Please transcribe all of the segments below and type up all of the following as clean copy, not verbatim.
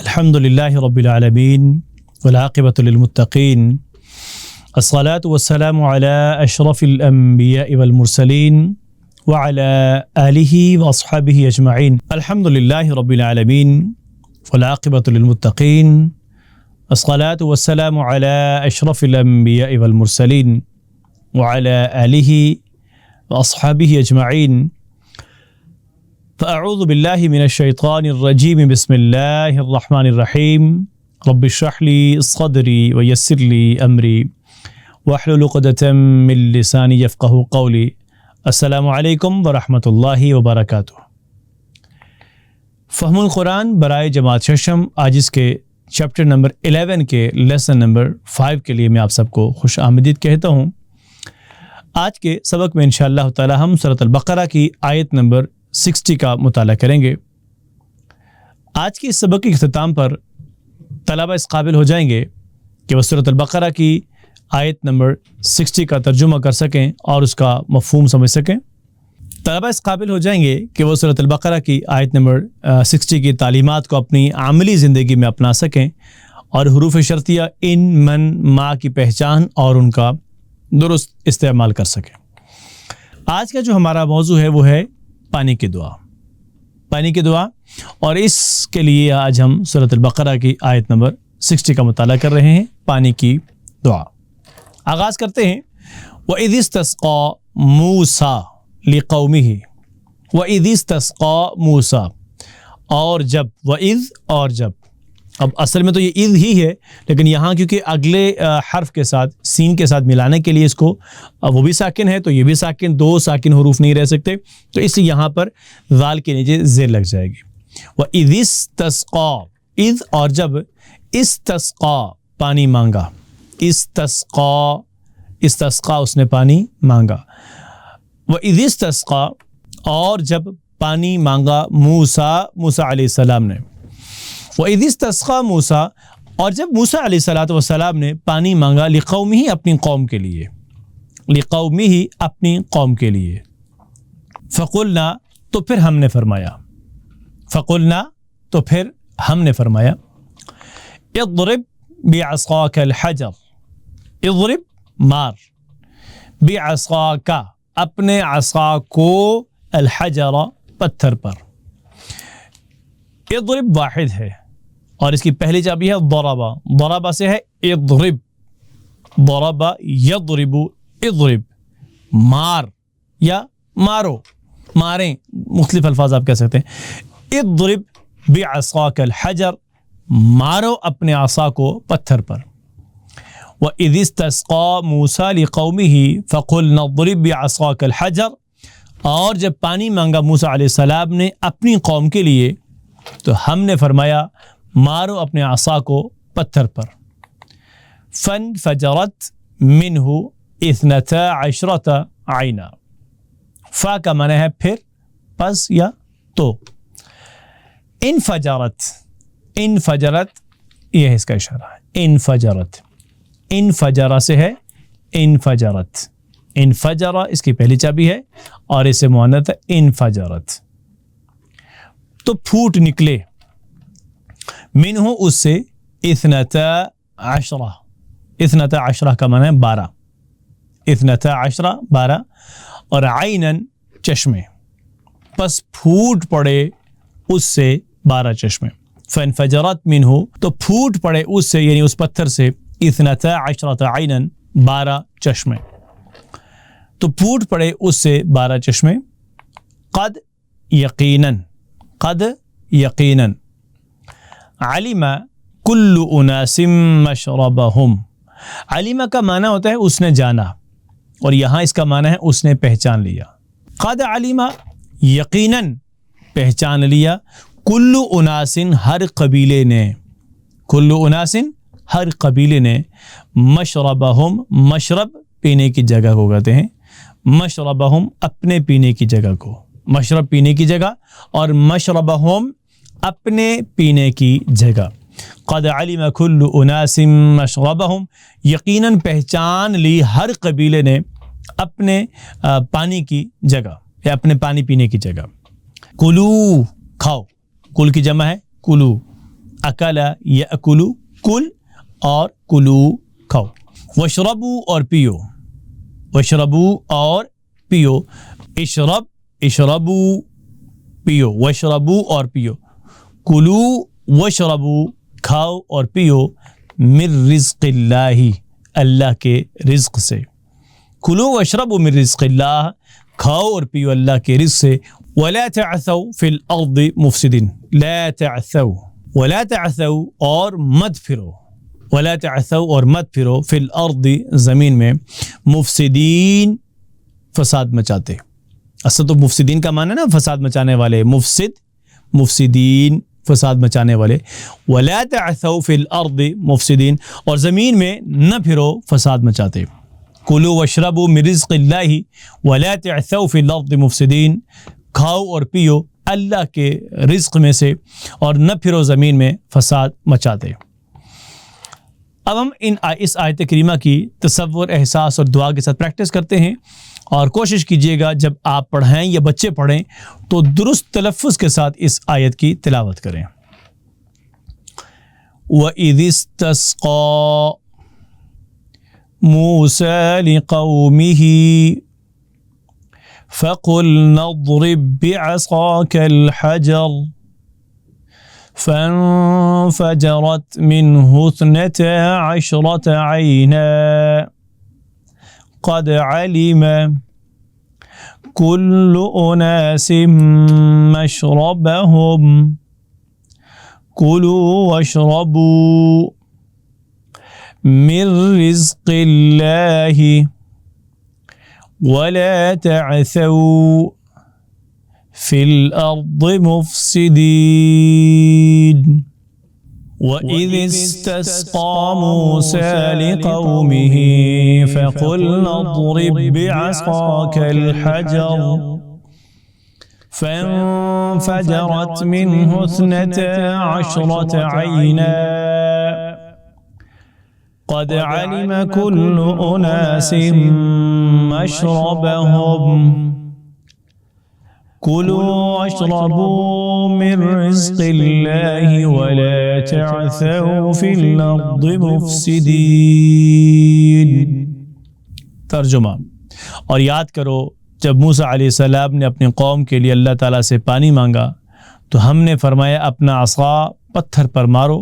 الحمدللہ رب العالمین والعاقبۃ للمتقین الصلاۃ والسلام علی اشرف الانبیاء والمرسلین وعلی آلہ واصحابہ اجمعین الحمدللہ رب العالمین والعاقبۃ للمتقین الصلاۃ والسلام علی اشرف الانبیاء والمرسلین وعلی آلہ واصحابہ اجمعین فاعوذ باللہ من الشیطان الرجیم بسم اللہ الرحمن الرحیم رب اشرح لی صدری ویسر لی امری واحلل عقدۃ من لسانی یفقہوا قولی۔ السلام علیکم ورحمۃ اللہ وبرکاتہ۔ فہم القرآن برائے جماعت ششم، آج اس کے چیپٹر نمبر 11 کے لیسن نمبر 5 کے لیے میں آپ سب کو خوش آمدید کہتا ہوں۔ آج کے سبق میں انشاءاللہ تعالی ہم سورۃ البقرہ کی آیت نمبر 60 کا مطالعہ کریں گے۔ آج کی اس سبق کے اختتام پر طلبہ اس قابل ہو جائیں گے کہ وہ سورۃ البقرہ کی آیت نمبر 60 کا ترجمہ کر سکیں اور اس کا مفہوم سمجھ سکیں۔ طلبہ اس قابل ہو جائیں گے کہ وہ سورۃ البقرہ کی آیت نمبر 60 کی تعلیمات کو اپنی عملی زندگی میں اپنا سکیں اور حروف شرطیہ ان، من، ما کی پہچان اور ان کا درست استعمال کر سکیں۔ آج کا جو ہمارا موضوع ہے وہ ہے پانی کی دعا۔ پانی کی دعا، اور اس کے لیے آج ہم سورۃ البقرہ کی آیت نمبر 60 کا مطالعہ کر رہے ہیں، پانی کی دعا۔ آغاز کرتے ہیں۔ وَإِذِ اسْتَسْقَىٰ مُوسَىٰ لِقَوْمِهِ وَإِذِ اسْتَسْقَىٰ مُوسَىٰ، اور جب اب اصل میں تو یہ اذ ہی ہے، لیکن یہاں کیونکہ اگلے حرف کے ساتھ سین کے ساتھ ملانے کے لیے اس کو وہ بھی ساکن ہے تو یہ بھی ساکن، دو ساکن حروف نہیں رہ سکتے، تو اس لیے یہاں پر ذال کے نیچے زیر لگ جائے گی۔ وَإِذِ اسْتَسْقَىٰ، اذ اور جب، اسْتَسْقَىٰ پانی مانگا، استسقا اس نے پانی مانگا۔ وَإِذِ اسْتَسْقَىٰ، اور جب پانی مانگا موسیٰ علیہ السلام نے۔ وَإِذِ اسْتَسْقَىٰ مُوسَىٰ، اور جب موسیٰ علیہ السلام نے پانی مانگا لِقَوْمِهِ اپنی قوم کے لیے، لِقَوْمِهِ اپنی قوم کے لیے۔ فَقُلْنَا، تو پھر ہم نے فرمایا، فَقُلْنَا تو پھر ہم نے فرمایا، اضرب بعصاک الحجر، اضرب مار، بعصاک اپنے عصا کو، الحجر پتھر پر۔ اضرب واحد ہے اور اس کی پہلی چابی ہے ضربا، ضربا سے ہے اضرب، ضربا یضرب، اضرب مار یا مارو، ماریں، مختلف الفاظ آپ کہہ سکتے ہیں۔ اضرب بعصاک الحجر، مارو اپنے عصا کو پتھر پر۔ وَإِذِ اسْتَسْقَىٰ مُوسَىٰ لِقَوْمِهِ فَقُلْنَا اضْرِب بِعَصَاكَ الْحَجَرَ، اور جب پانی مانگا موسیٰ علیہ السلام نے اپنی قوم کے لیے تو ہم نے فرمایا مارو اپنے عصا کو پتھر پر۔ فَانْفَجَرَتْ مِنْهُ 12 عَيْنًا، فا کا معنی ہے پھر، پس یا تو۔ انفجرت، انفجرت یہ ہے اس کا اشارہ ہے، انفجرت، انفجرہ سے ہے انفجرت، انفجرہ اس کی پہلی چابی ہے اور اسے مؤنث ہے انفجرت، تو پھوٹ نکلے، منہ اس سے، 12، 12 کا معنی ہے 12، 12 اور عینن چشمے، پس پھوٹ پڑے اس سے 12 چشمے۔ فانفجرت منہ، تو پھوٹ پڑے اس سے یعنی اس پتھر سے، 12 عینن 12 چشمے، تو پھوٹ پڑے اس سے 12 چشمے۔ قد یقیناً، قد یقیناً، علم کل اناس مشربہم، علم کا معنی ہوتا ہے اس نے جانا، اور یہاں اس کا معنی ہے اس نے پہچان لیا۔ قد علم یقیناً پہچان لیا، کل اناس ہر قبیلے نے، کل اناس ہر قبیلے نے، مشربہم مشرب پینے کی جگہ کو کہتے ہیں، مشربہم اپنے پینے کی جگہ کو، مشرب پینے کی جگہ، اور مشربہم اپنے پینے کی جگہ۔ قد علم کل اناس مشربہم، یقیناً پہچان لی ہر قبیلے نے اپنے پانی کی جگہ یا اپنے پانی پینے کی جگہ۔ کلو کھاؤ، کل کی جمع ہے کلو، اکلا یاکلو کل اور کلو کھاؤ، واشربو اور پیو، واشربو اور پیو، اشرب اشربو پیو، واشربو اور پیو، کلو واشربو کھاؤ اور پیو، من رزق اللہ اللہ کے رزق سے، کلو واشربو من رزق اللہ کھاؤ اور پیو اللہ کے رزق سے، ولا تعثوا فی الارض مفسدین، لا تعثوا ولا تعثوا اور مت پھرو، ولا تعثوا اور مت پھرو فی الارض زمین میں، مفسدین فساد مچاتے، اصل تو مفسدین کا معنی ہے نا فساد مچانے والے، مفسد مفسدین فساد مچانے والے، ولا تعثوا فی الارض مفسدین اور زمین میں نہ پھرو فساد مچاتے، کلوا واشربوا من رزق اللہ ولا تعثوا فی الارض مفسدین، کھاؤ اور پیو اللہ کے رزق میں سے اور نہ پھرو زمین میں فساد مچاتے۔ اب ہم اس آیت کریمہ کی تصور، احساس اور دعا کے ساتھ پریکٹس کرتے ہیں، اور کوشش کیجئے گا جب آپ پڑھیں یا بچے پڑھیں تو درست تلفظ کے ساتھ اس آیت کی تلاوت کریں۔ وَإِذِ اسْتَسْقَى مُوسَى لِقَوْمِهِ فَقُلْنَا اضْرِب بِّعَصَاكَ الْحَجَرَ فَانفَجَرَتْ مِنْهُ 12 عَيْنًا قد علم كل أناس مشربهم كلوا واشربوا من رزق الله ولا تعثوا في الأرض مفسدين وَإِذِ اسْتَسْقَى مُوسَى لِقَوْمِهِ فَقُلْنَا اضْرِب بِّعَصَاكَ الْحَجَرَ فَانفَجَرَتْ مِنْهُ 12 عَيْنًا قَدْ عَلِمَ كُلُّ أُنَاسٍ مَّشْرَبَهُمْ كلوا واشربوا من رزق الله ولا تعثوا في الأرض مفسدين۔ ترجمہ، اور یاد کرو جب موسیٰ علیہ السلام نے اپنی قوم کے لیے اللہ تعالیٰ سے پانی مانگا تو ہم نے فرمایا اپنا عصا پتھر پر مارو،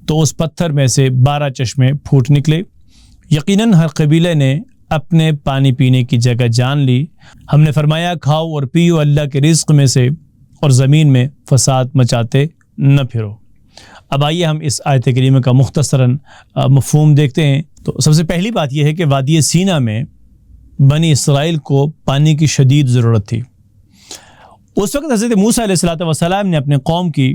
تو اس پتھر میں سے 12 چشمے پھوٹ نکلے۔ یقیناً ہر قبیلے نے اپنے پانی پینے کی جگہ جان لی۔ ہم نے فرمایا کھاؤ اور پیو اللہ کے رزق میں سے اور زمین میں فساد مچاتے نہ پھرو۔ اب آئیے ہم اس آیت کریمہ کا مختصراً مفہوم دیکھتے ہیں۔ تو سب سے پہلی بات یہ ہے کہ وادی سینا میں بنی اسرائیل کو پانی کی شدید ضرورت تھی۔ اس وقت حضرت موسیٰ علیہ السلام نے اپنے قوم کی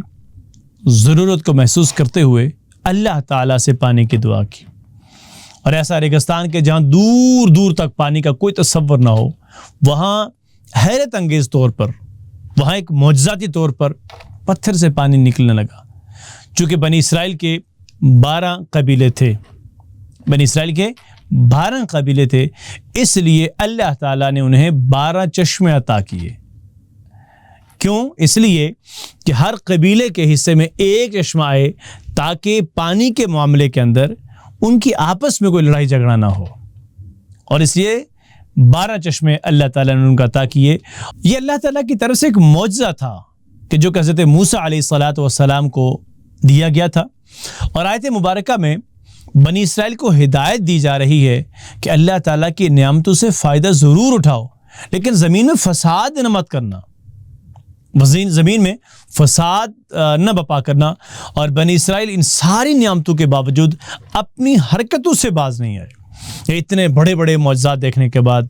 ضرورت کو محسوس کرتے ہوئے اللہ تعالیٰ سے پانی کی دعا کی، اور ایسا ریگستان کے جہاں دور دور تک پانی کا کوئی تصور نہ ہو، وہاں حیرت انگیز طور پر، وہاں ایک معجزاتی طور پر پتھر سے پانی نکلنے لگا۔ چونکہ بنی اسرائیل کے 12 قبیلے تھے، بنی اسرائیل کے 12 قبیلے تھے، اس لیے اللہ تعالیٰ نے انہیں 12 چشمے عطا کیے۔ کیوں؟ اس لیے کہ ہر قبیلے کے حصے میں ایک چشمہ آئے تاکہ پانی کے معاملے کے اندر ان کی آپس میں کوئی لڑائی جھگڑا نہ ہو، اور اس لیے 12 چشمے اللہ تعالیٰ نے ان کا عطا کیے۔ یہ اللہ تعالیٰ کی طرف سے ایک معجزہ تھا کہ جو کہ حضرت موسیٰ علیہ السلام کو دیا گیا تھا، اور آیت مبارکہ میں بنی اسرائیل کو ہدایت دی جا رہی ہے کہ اللہ تعالیٰ کی نعمتوں سے فائدہ ضرور اٹھاؤ، لیکن زمین میں فساد نہ مت کرنا، زمین میں فساد نہ بپا کرنا۔ اور بنی اسرائیل ان ساری نعمتوں کے باوجود اپنی حرکتوں سے باز نہیں آئے۔ اتنے بڑے بڑے معجزات دیکھنے کے بعد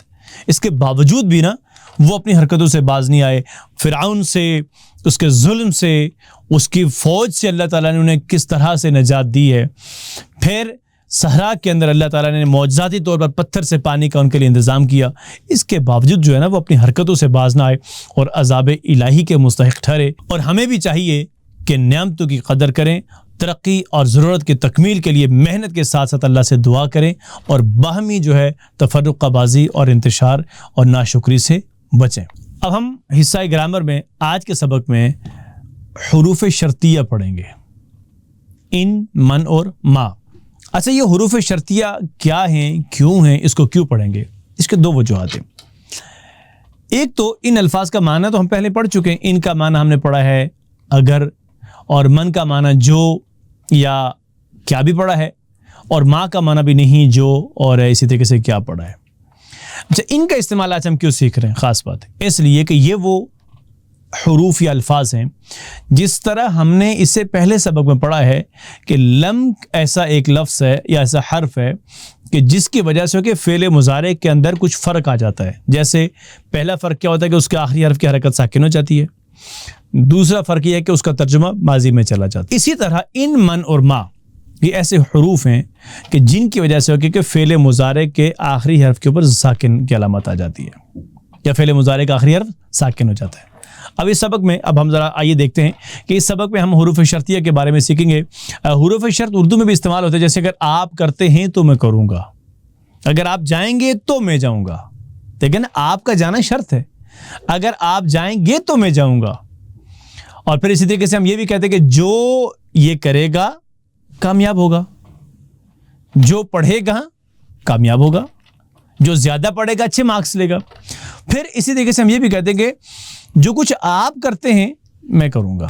اس کے باوجود بھی نا وہ اپنی حرکتوں سے باز نہیں آئے۔ فرعون سے، اس کے ظلم سے، اس کی فوج سے اللہ تعالیٰ نے انہیں کس طرح سے نجات دی ہے۔ پھر صحرا کے اندر اللہ تعالیٰ نے معجزاتی طور پر پتھر سے پانی کا ان کے لیے انتظام کیا، اس کے باوجود جو ہے نا وہ اپنی حرکتوں سے باز نہ آئے اور عذاب الہی کے مستحق ٹھہرے۔ اور ہمیں بھی چاہیے کہ نعمتوں کی قدر کریں، ترقی اور ضرورت کی تکمیل کے لیے محنت کے ساتھ ساتھ اللہ سے دعا کریں، اور باہمی جو ہے تفرقہ بازی اور انتشار اور ناشکری سے بچیں۔ اب ہم حصہ گرامر میں آج کے سبق میں حروف شرطیہ پڑھیں گے۔ ان، من اور ما۔ اچھا یہ حروف شرطیہ کیا ہیں، کیوں ہیں، اس کو کیوں پڑھیں گے؟ اس کے دو وجوہات ہیں۔ ایک تو ان الفاظ کا معنی تو ہم پہلے پڑھ چکے ہیں، ان کا معنی ہم نے پڑھا ہے اگر، اور من کا معنی جو یا کیا بھی پڑھا ہے، اور ما کا معنی بھی نہیں جو اور اسی طریقے سے کیا پڑھا ہے۔ اچھا ان کا استعمال آج ہم کیوں سیکھ رہے ہیں؟ خاص بات ہے اس لیے کہ یہ وہ حروف یا الفاظ ہیں جس طرح ہم نے اس سے پہلے سبق میں پڑھا ہے کہ لم ایسا ایک لفظ ہے یا ایسا حرف ہے کہ جس کی وجہ سے کہ فعل مضارع کے اندر کچھ فرق آ جاتا ہے۔ جیسے پہلا فرق کیا ہوتا ہے کہ اس کے آخری حرف کی حرکت ساکن ہو جاتی ہے، دوسرا فرق یہ ہے کہ اس کا ترجمہ ماضی میں چلا جاتا ہے۔ اسی طرح ان، من اور ما یہ ایسے حروف ہیں کہ جن کی وجہ سے کہ فعل مضارع کے آخری حرف کے اوپر ساکن کی علامت آ جاتی ہے یا فعل مضارع کا آخری حرف ساکن ہو جاتا ہے۔ اب اس سبق میں اب ہم ذرا آئیے دیکھتے ہیں کہ اس سبق میں ہم حروف شرطیہ کے بارے میں سیکھیں گے۔ حروف شرط اردو میں بھی استعمال ہوتے ہیں، جیسے اگر آپ کرتے ہیں تو میں کروں گا، اگر آپ جائیں گے تو میں جاؤں گا۔ لیکن آپ کا جانا شرط ہے، اگر آپ جائیں گے تو میں جاؤں گا۔ اور پھر اسی طریقے سے ہم یہ بھی کہتے ہیں کہ جو یہ کرے گا کامیاب ہوگا، جو پڑھے گا کامیاب ہوگا، جو زیادہ پڑھے گا اچھے مارکس لے گا۔ پھر اسی طریقے سے ہم یہ بھی کہتے ہیں کہ جو کچھ آپ کرتے ہیں میں کروں گا۔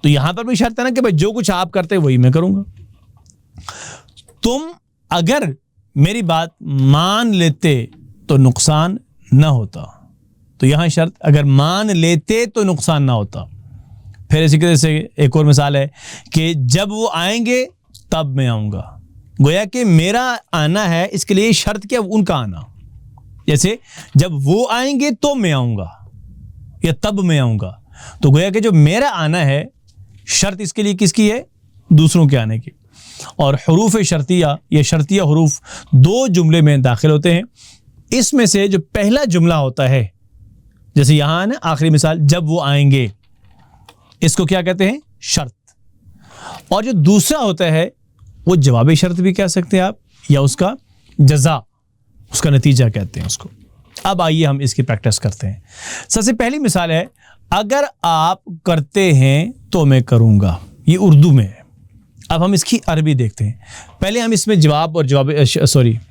تو یہاں پر بھی شرط ہے نا کہ بھائی جو کچھ آپ کرتے ہیں وہی میں کروں گا۔ تم اگر میری بات مان لیتے تو نقصان نہ ہوتا، تو یہاں شرط اگر مان لیتے تو نقصان نہ ہوتا۔ پھر اسی طرح سے ایک اور مثال ہے کہ جب وہ آئیں گے تب میں آؤں گا، گویا کہ میرا آنا ہے، اس کے لیے شرط کیا؟ ان کا آنا۔ جیسے جب وہ آئیں گے تو میں آؤں گا یا تب میں آؤں گا، تو گویا کہ جو میرا آنا ہے شرط اس کے لیے کس کی ہے؟ دوسروں کے آنے کی۔ اور حروف شرطیہ یا شرطیہ حروف دو جملے میں داخل ہوتے ہیں۔ اس میں سے جو پہلا جملہ ہوتا ہے، جیسے یہاں ہے نا آخری مثال جب وہ آئیں گے، اس کو کیا کہتے ہیں؟ شرط۔ اور جو دوسرا ہوتا ہے وہ جواب شرط بھی کہہ سکتے ہیں آپ، یا اس کا جزا، اس کا نتیجہ کہتے ہیں اس کو۔ اب آئیے ہم اس کی پریکٹس کرتے ہیں۔ سب سے پہلی مثال ہے اگر آپ کرتے ہیں تو میں کروں گا، یہ اردو میں ہے۔ اب ہم اس کی عربی دیکھتے ہیں۔ پہلے ہم اس میں جواب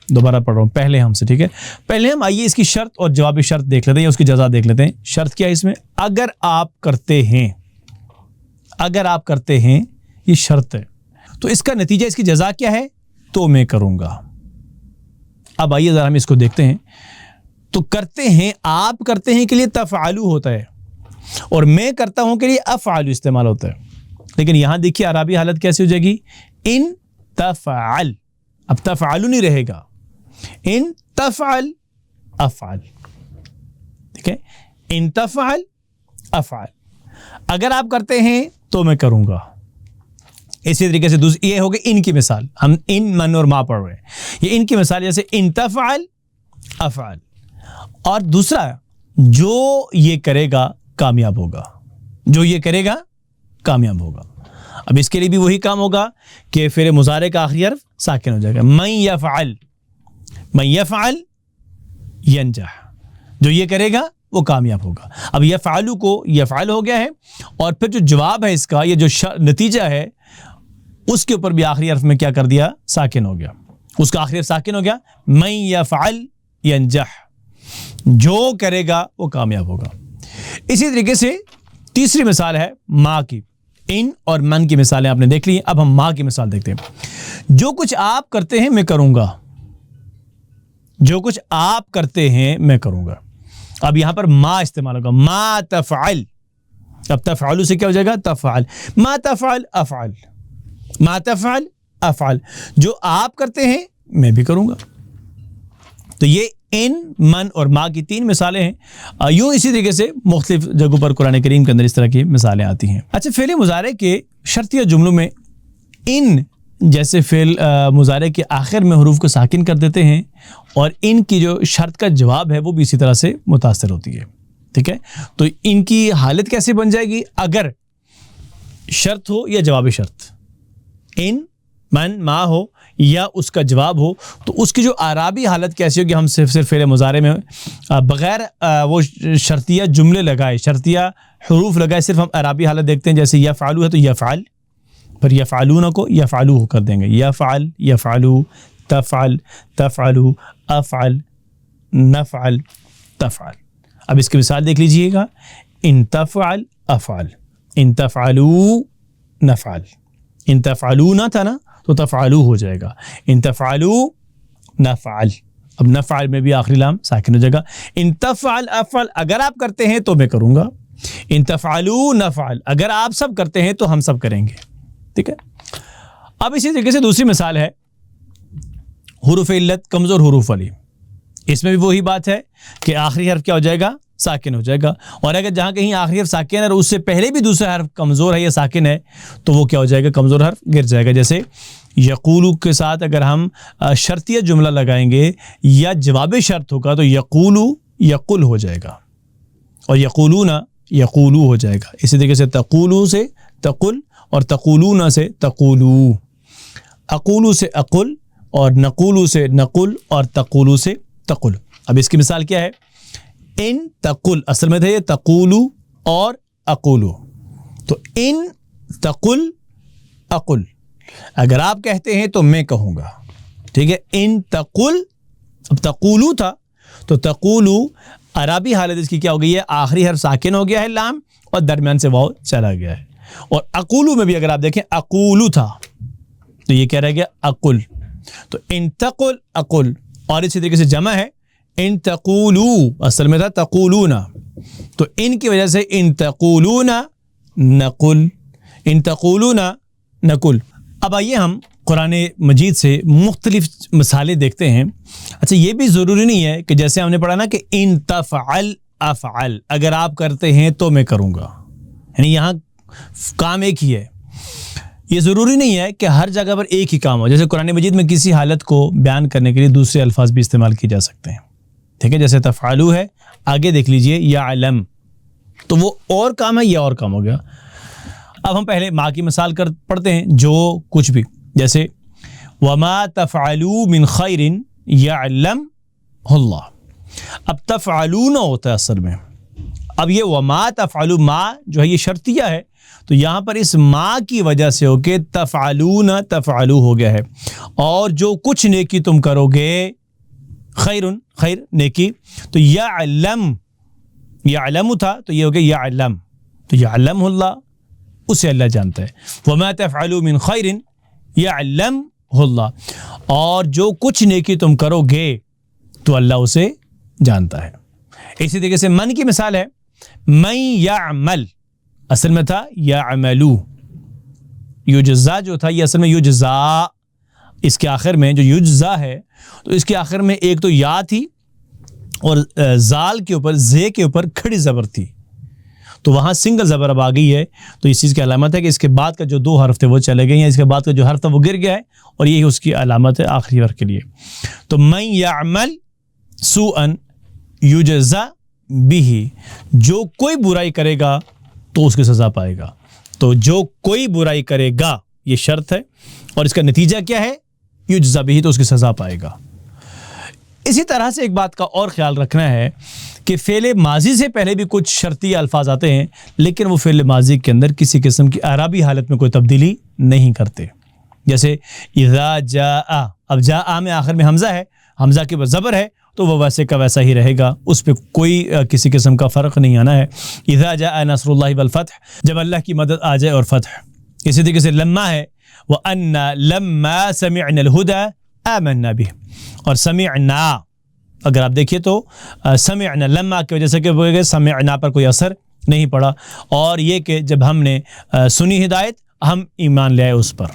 دوبارہ پڑھ رہا ہوں پہلے ہم سے، ٹھیک ہے؟ پہلے ہم آئیے اس کی شرط اور جواب شرط دیکھ لیتے ہیں یا اس کی جزا دیکھ لیتے ہیں۔ شرط کیا ہے اس میں؟ اگر آپ کرتے ہیں، اگر آپ کرتے ہیں یہ شرط ہے، تو اس کا نتیجہ، اس کی جزا کیا ہے؟ تو میں کروں گا۔ اب آئیے ذرا ہم اس کو دیکھتے ہیں۔ تو کرتے ہیں، آپ کرتے ہیں کے لیے تفعلوا ہوتا ہے، اور میں کرتا ہوں کے لیے افعل استعمال ہوتا ہے۔ لیکن یہاں دیکھیے عربی حالت کیسے ہو جائے گی؟ ان تفعل، اب تفعل نہیں رہے گا، ان تفعل افعل، ٹھیک ہے؟ ان تفعل افعل، اگر آپ کرتے ہیں تو میں کروں گا۔ اسی طریقے سے یہ ہوگی ان کی مثال، ہم ان، من اور ما پڑھ رہے ہیں، یہ ان کی مثال جیسے ان تفعل افعل۔ اور دوسرا جو یہ کرے گا کامیاب ہوگا، جو یہ کرے گا کامیاب ہوگا۔ اب اس کے لیے بھی وہی کام ہوگا کہ فعل مضارع کا آخری حرف ساکن ہو جائے گا۔ من یفعل، من یفعل ینجح، جو یہ کرے گا وہ کامیاب ہوگا۔ اب یفعلو کو یفعل ہو گیا ہے، اور پھر جو جواب ہے اس کا، یہ جو نتیجہ ہے، اس کے اوپر بھی آخری حرف میں کیا کر دیا؟ ساکن ہو گیا، اس کا آخری حرف ساکن ہو گیا۔ من یفعل ینجح، جو کرے گا وہ کامیاب ہوگا۔ اسی طریقے سے تیسری مثال ہے ما کی۔ ان اور من کی مثالیں آپ نے دیکھ لی، اب ہم ما کی مثال دیکھتے ہیں۔ جو کچھ آپ کرتے ہیں میں کروں گا، جو کچھ آپ کرتے ہیں میں کروں گا۔ اب یہاں پر ما استعمال ہوگا، ما تفعل، اب تفعل سے کیا ہو جائے گا؟ تفعل، ما تفعل افعل، ما تفعل افعل، جو آپ کرتے ہیں میں بھی کروں گا۔ تو یہ ان، من اور ما کی تین مثالیں ہیں۔ یوں اسی طریقے سے مختلف جگہوں پر قرآن کریم کے اندر اس طرح کی مثالیں آتی ہیں۔ اچھا، فعل مضارع کے شرطیہ جملوں میں ان جیسے فعل مضارع کے آخر میں حروف کو ساکن کر دیتے ہیں، اور ان کی جو شرط کا جواب ہے وہ بھی اسی طرح سے متاثر ہوتی ہے، ٹھیک ہے؟ تو ان کی حالت کیسے بن جائے گی؟ اگر شرط ہو یا جواب شرط، ان، من، ما ہو یا اس کا جواب ہو، تو اس کی جو اعرابی حالت کیسی ہوگی؟ ہم صرف فعل مضارع میں بغیر وہ شرطیہ جملے لگائے، شرطیہ حروف لگائے، صرف ہم اعرابی حالت دیکھتے ہیں۔ جیسے یفعلو ہے تو یفعل، پھر یفعلون کو یفعلو کر دیں گے، یفعل یفعلو، تفعل تفعلو، افعل نفعل تفعل۔ اب اس کی مثال دیکھ لیجئے گا، ان تفعل افعل، ان تفعلو نفعل، ان تفعلو نہ تھا نا تو تفعلو ہو جائے گا، ان تفعلو نفعل، اب نفعل میں بھی آخری لام ساکن ہو جائے گا، ان تفعل افعل، اگر آپ کرتے ہیں تو میں کروں گا، ان تفعلو نفعل، اگر آپ سب کرتے ہیں تو ہم سب کریں گے، ٹھیک ہے۔ اب اسی طریقے سے دوسری مثال ہے حروف علت کمزور حروف والی، اس میں بھی وہی بات ہے کہ آخری حرف کیا ہو جائے گا؟ ساکن ہو جائے گا، اور اگر جہاں کہیں آخری حرف ساکن ہے اور اس سے پہلے بھی دوسرا حرف کمزور ہے یا ساکن ہے تو وہ کیا ہو جائے گا؟ کمزور حرف گر جائے گا۔ جیسے یقولو کے ساتھ اگر ہم شرطیہ جملہ لگائیں گے یا جواب شرط ہوگا تو یقولو یقل ہو جائے گا، اور یقولون یقولو ہو جائے گا۔ اسی طریقے سے تقولو سے تقل، اور تقولون سے تقولو، اقولو سے اقل، اور نقولو سے نقل، اور تقولو سے تقل۔ اب اس کی مثال کیا ہے؟ ان تقل، اصل میں تھا یہ تقولو اور اقولو، تو ان تقل اقل، اگر آپ کہتے ہیں تو میں کہوں گا، ٹھیک ہے۔ ان تقل، اب تقولو تھا تو تقولو عربی حالت اس کی کیا ہو گئی ہے؟ آخری حرف ساکن ہو گیا ہے لام، اور درمیان سے واو چلا گیا ہے۔ اور اقولو میں بھی اگر آپ دیکھیں اقولو تھا تو یہ کیا رہ گیا؟ اقل، تو ان تقل اقل، اور اسی طریقے سے جمع ہے ان تقولو، اصل میں تھا تقولون، تو ان کی وجہ سے ان تقولون نقل، ان تقولون نقل۔ اب آئیے ہم قرآن مجید سے مختلف مثالیں دیکھتے ہیں۔ اچھا، یہ بھی ضروری نہیں ہے کہ جیسے ہم نے پڑھا نا کہ ان تفعل افعل، اگر آپ کرتے ہیں تو میں کروں گا، یعنی یہاں کام ایک ہی ہے۔ یہ ضروری نہیں ہے کہ ہر جگہ پر ایک ہی کام ہو، جیسے قرآن مجید میں کسی حالت کو بیان کرنے کے لیے دوسرے الفاظ بھی استعمال کیے جا سکتے ہیں، ٹھیک ہے۔ جیسے تفعلو ہے، آگے دیکھ لیجئے یعلم، تو وہ اور کام ہے، یہ اور کام ہو گیا۔ اب ہم پہلے ماں کی مثال پڑھتے ہیں، جو کچھ بھی، جیسے وما تفعلوا من خیر یعلمہ اللہ، اب تفعلون ہوتا ہے اصل میں، اب یہ وما تفعلوا، ما جو ہے یہ شرطیہ ہے، تو یہاں پر اس ما کی وجہ سے ہو کے تفعلون تفعلو ہو گیا ہے، اور جو کچھ نیکی تم کرو گے، خیرن خیر نیکی، تو یعلم، یعلم تھا تو یہ ہو گیا یعلم، تو یعلم اللہ، اسے اللہ جانتا ہے، وما تفعلوا من خیر یعلمہ اللہ، اور جو کچھ نیکی تم کرو گے تو اللہ اسے جانتا ہے۔ اسی طریقے سے من کی مثال ہے، من یعمل، اصل میں تھا یعملو، یجزا جو تھا یہ اصل میں یجزا، اس کے آخر میں جو یجزا ہے تو اس کے آخر میں ایک تو یا تھی اور زال کے اوپر زے کے اوپر کھڑی زبر تھی، تو وہاں سنگل زبر اب آ گئی ہے، تو اس چیز کی علامت ہے کہ اس کے بعد کا جو دو حرف تھے وہ چلے گئے ہیں، اس کے بعد کا جو حرف تھا وہ گر گیا ہے، اور یہی اس کی علامت ہے آخری حرف کے لیے۔ تو من یعمل سوءا یجزا بہ، جو کوئی برائی کرے گا تو اس کی سزا پائے گا، تو جو کوئی برائی کرے گا یہ شرط ہے، اور اس کا نتیجہ کیا ہے؟ یجزا بہ، تو اس کی سزا پائے گا۔ اسی طرح سے ایک بات کا اور خیال رکھنا ہے کہ فعل ماضی سے پہلے بھی کچھ شرطی الفاظ آتے ہیں، لیکن وہ فعل ماضی کے اندر کسی قسم کی اعرابی حالت میں کوئی تبدیلی نہیں کرتے، جیسے اذا جاء، اب جاء میں آخر میں حمزہ ہے، حمزہ کے بعد زبر ہے تو وہ ویسے کا ویسا ہی رہے گا، اس پہ کوئی کسی قسم کا فرق نہیں آنا ہے۔ اذا جاء نصر اللہ والفتح، جب اللہ کی مدد آ جائے اور فتح۔ اسی طریقے سے لما ہے، وَأَنَّا لَمَّا سَمِعْنَا الْهُدَى آمَنَّا بِهِ، اور سمعنا، اگر آپ دیکھیے تو سمعنا لما کی وجہ سے کہ سمعنا پر کوئی اثر نہیں پڑا، اور یہ کہ جب ہم نے سنی ہدایت ہم ایمان لے آئے اس پر۔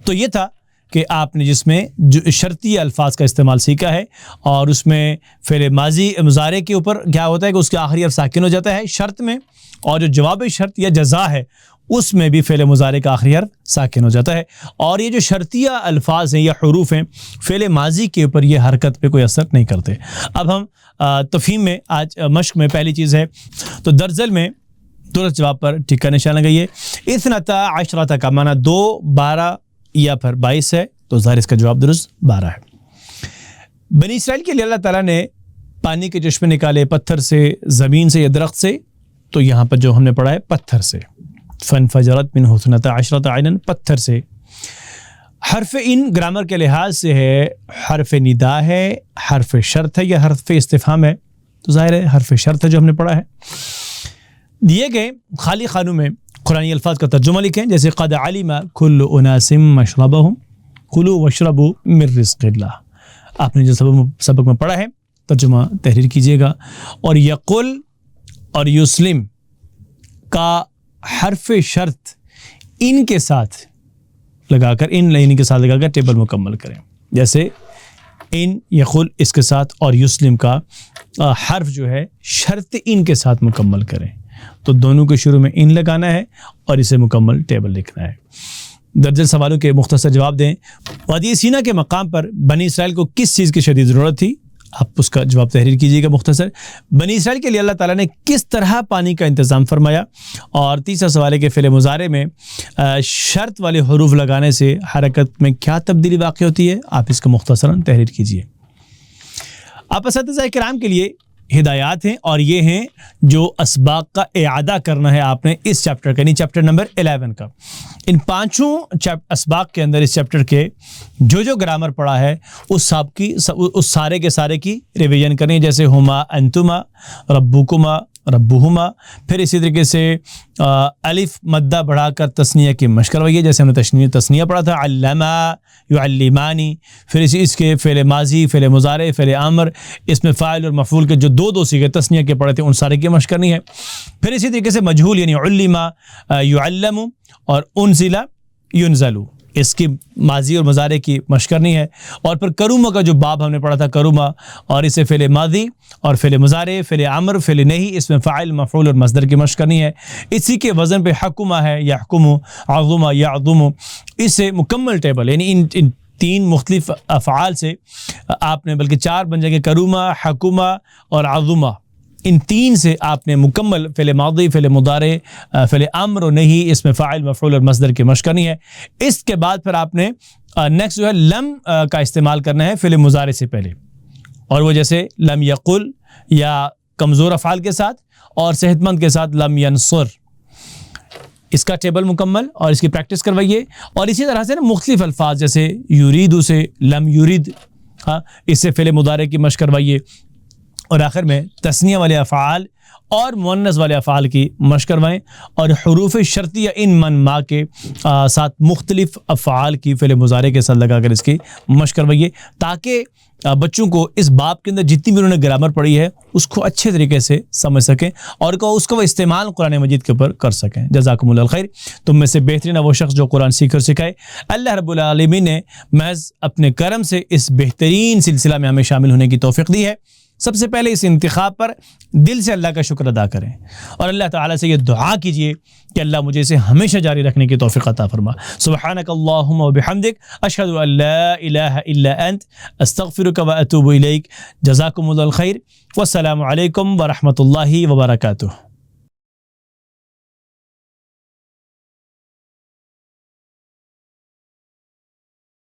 تو یہ تھا کہ آپ نے جس میں جو شرطی الفاظ کا استعمال سیکھا ہے، اور اس میں فعل ماضی مضارع کے اوپر کیا ہوتا ہے کہ اس کے آخری حرف ساکن ہو جاتا ہے شرط میں، اور جو جواب شرط یا جزا ہے اس میں بھی فعل مضارع کا آخری حرف ساکن ہو جاتا ہے، اور یہ جو شرطیہ الفاظ ہیں یا حروف ہیں فعل ماضی کے اوپر یہ حرکت پہ کوئی اثر نہیں کرتے۔ اب ہم تفہیم میں آج مشق میں پہلی چیز ہے تو درزل میں درست جواب پر ٹک کا نشان لگائیے۔ اثنتا عشرۃ کا معنی 2، 12 یا پھر 22 ہے، تو ظاہر اس کا جواب درست 12 ہے۔ بنی اسرائیل کے لیے اللہ تعالیٰ نے پانی کے چشمے نکالے، پتھر سے، زمین سے یا درخت سے، تو یہاں پر جو ہم نے پڑھا ہے پتھر سے، فانفجرت منہ اثنتا عشرۃ عینا، پتھر سے. حرف ان گرامر کے لحاظ سے ہے حرف ندا ہے، حرف شرط ہے یا حرف استفہام ہے؟ تو ظاہر ہے حرف شرط ہے جو ہم نے پڑھا ہے. دیے گئے خالی خانوں میں قرآنی الفاظ کا ترجمہ لکھیں، جیسے قد علم کل اناس مشربہم کلوا واشربوا من رزق اللہ. آپ نے جو سبق میں پڑھا ہے ترجمہ تحریر کیجیے گا. اور یقل اور یسلم کا حرف شرط ان کے ساتھ لگا کر، ان لائن کے ساتھ لگا کر ٹیبل مکمل کریں. جیسے ان یقل اس کے ساتھ اور یسلم کا حرف جو ہے شرط ان کے ساتھ مکمل کریں. تو دونوں کے شروع میں ان لگانا ہے اور اسے مکمل ٹیبل لکھنا ہے. درجن سوالوں کے مختصر جواب دیں. وادی سینا کے مقام پر بنی اسرائیل کو کس چیز کی شدید ضرورت تھی؟ آپ اس کا جواب تحریر کیجیے گا مختصر. بنی اسرائیل کے لیے اللہ تعالیٰ نے کس طرح پانی کا انتظام فرمایا؟ اور تیسرا سوال ہے کہ فعل مضارع میں شرط والے حروف لگانے سے حرکت میں کیا تبدیلی واقع ہوتی ہے؟ آپ اس کا مختصراً تحریر کیجیے. آپ اساتذہ کرام کے لیے ہدایات ہیں اور یہ ہیں جو اسباق کا اعادہ کرنا ہے آپ نے اس چیپٹر کا، یعنی چیپٹر نمبر 11 کا. ان پانچوں اسباق کے اندر اس چیپٹر کے جو گرامر پڑھا ہے اس سارے کے سارے کی ریویژن کریں. جیسے ہما انتما، ربکما ربہما، پھر اسی طریقے سے الف مدہ بڑھا کر تثنیہ کی مشق کروائیے، جیسے ہم نے تثنیہ پڑھا تھا علما یعلمانی. پھر اس کے فعل ماضی، فعل مضارع، فعل امر، اس میں فاعل اور مفعول کے جو دو صیغے تثنیہ کے پڑھے تھے ان سارے کی مشق کرنی ہے. پھر اسی طریقے سے مجہول یعنی علما یعلم اور انزل ینزل، اس کی ماضی اور مضارع کی مشق کرنی ہے. اور پھر کروما کا جو باب ہم نے پڑھا تھا کروما، اور اسے فعل ماضی اور فعل مضارع، فعل امر، فعل نہی، اس میں فاعل مفعول اور مصدر کی مشق کرنی ہے. اسی کے وزن پہ حکمہ ہے یحکم، عظم یعظم. اس سے مکمل ٹیبل یعنی ان تین مختلف افعال سے آپ نے، بلکہ چار بن جائیں گے، کروما، حکمہ اور عظمہ. ان تین سے آپ نے مکمل فعل ماضی، فعل مضارع، فعل امر اور نہی، اس میں فاعل مفعول اور مصدر کی مشق کرنی ہے. اس کے بعد پھر آپ نے نیکسٹ جو ہے لم کا استعمال کرنا ہے فعل مضارع سے پہلے، اور وہ جیسے لم یقل یا کمزور افعال کے ساتھ، اور صحت مند کے ساتھ لم ینصر. اس کا ٹیبل مکمل اور اس کی پریکٹس کروائیے. اور اسی طرح سے نا مختلف الفاظ جیسے یریدو سے لم یرید، اس سے فعل مضارع کی مشق کروائیے. اور آخر میں تثنیہ والے افعال اور مؤنث والے افعال کی مشق کروائیں، اور حروف شرطیہ ان من ما کے ساتھ مختلف افعال کی فعل مضارع کے ساتھ لگا کر اس کی مشق کروائیے، تاکہ بچوں کو اس باب کے اندر جتنی بھی انہوں نے گرامر پڑھی ہے اس کو اچھے طریقے سے سمجھ سکیں اور اس کو وہ استعمال قرآن مجید کے اوپر کر سکیں. جزاکم اللہ الخیر. تم میں سے بہترین وہ شخص جو قرآن سیکھ اور سکھائے. اللہ رب العالمین نے محض اپنے کرم سے اس بہترین سلسلہ میں ہمیں شامل ہونے کی توفیق دی ہے. سب سے پہلے اس انتخاب پر دل سے اللہ کا شکر ادا کریں اور اللہ تعالیٰ سے یہ دعا کیجئے کہ اللہ مجھے اسے ہمیشہ جاری رکھنے کی توفیق عطا فرما. سبحانک اللہم و بحمدک، اشہد ان لا الہ الا انت، استغفرک و اتوب الیک. جزاکم اللہ الخیر، والسلام علیکم ورحمۃ اللہ وبرکاتہ.